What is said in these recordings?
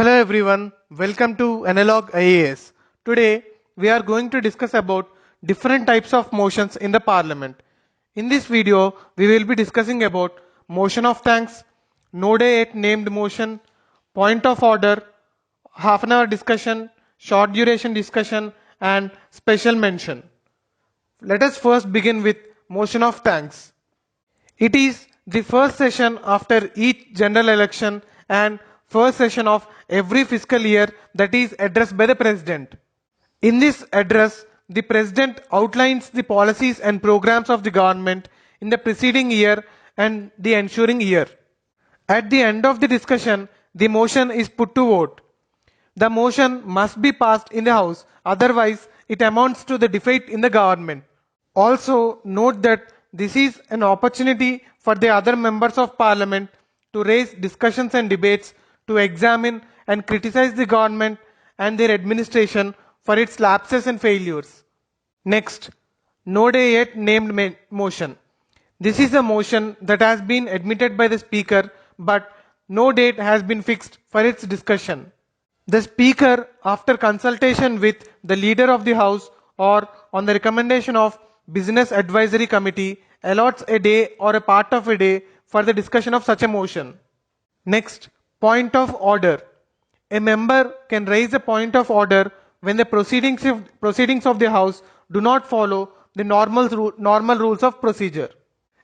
Hello everyone, welcome to Analog IAS. Today we are going to discuss about different types of motions in the parliament. In this video we will be discussing about motion of thanks, Node 8 named motion, point of order, half an hour discussion, short duration discussion and special mention. Let us first begin with motion of thanks. It is the first session after each general election and first session of every fiscal year that is addressed by the President. In this address, the President outlines the policies and programs of the government in the preceding year and the ensuing year. At the end of the discussion, the motion is put to vote. The motion must be passed in the House, otherwise it amounts to the defeat in the government. Also note that this is an opportunity for the other members of parliament to raise discussions and debates to examine and criticize the government and their administration for its lapses and failures. Next, Node 8 named motion. This is a motion that has been admitted by the speaker, but no date has been fixed for its discussion. The speaker, after consultation with the leader of the house or on the recommendation of business advisory committee, allots a day or a part of a day for the discussion of such a motion. Next, point of order. A member can raise a point of order when the proceedings of the house do not follow the normal rules of procedure.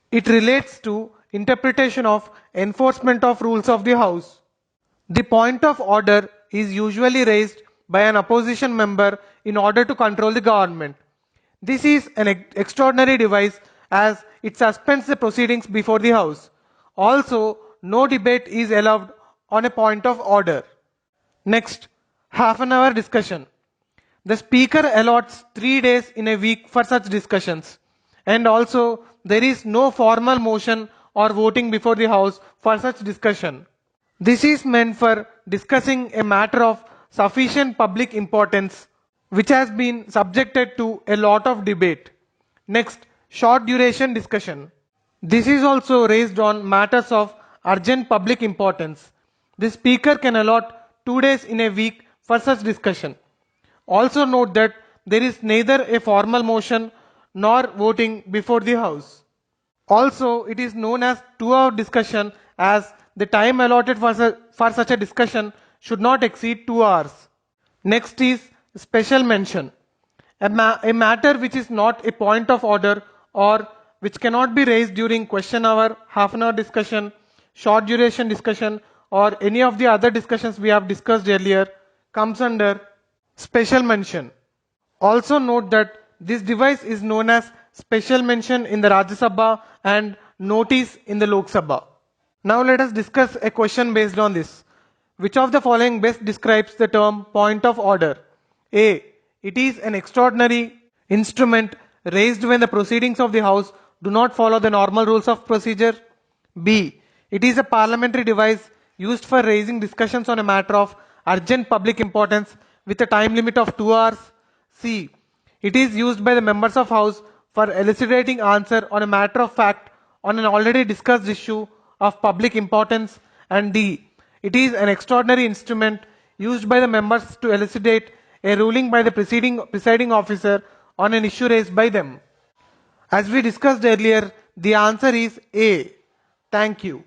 It relates to interpretation of enforcement of rules of the house. The point of order is usually raised by an opposition member in order to control the government. This is an extraordinary device as it suspends the proceedings before the House. Also, no debate is allowed on a point of order. Next, half an hour discussion. The speaker allots 3 days in a week for such discussions. And also, there is no formal motion or voting before the House for such discussion. This is meant for discussing a matter of sufficient public importance which has been subjected to a lot of debate. Next, short duration discussion. This is also raised on matters of urgent public importance. The speaker can allot 2 days in a week for such discussion. Also note that there is neither a formal motion nor voting before the House. Also, it is known as 2-hour discussion as the time allotted for such a discussion should not exceed 2 hours. Next is special mention. A matter which is not a point of order or which cannot be raised during question hour, half an hour discussion, short duration discussion or any of the other discussions we have discussed earlier comes under special mention. Also note that this device is known as special mention in the Rajya Sabha and notice in the Lok Sabha. Now let us discuss a question based on this. Which of the following best describes the term point of order? A. It is an extraordinary instrument raised when the proceedings of the House do not follow the normal rules of procedure. B. It is a parliamentary device used for raising discussions on a matter of urgent public importance with a time limit of 2 hours. C. It is used by the members of House for elucidating answer on a matter of fact on an already discussed issue of public importance. And D. It is an extraordinary instrument used by the members to elucidate a ruling by the presiding officer on an issue raised by them. As we discussed earlier, the answer is A. Thank you.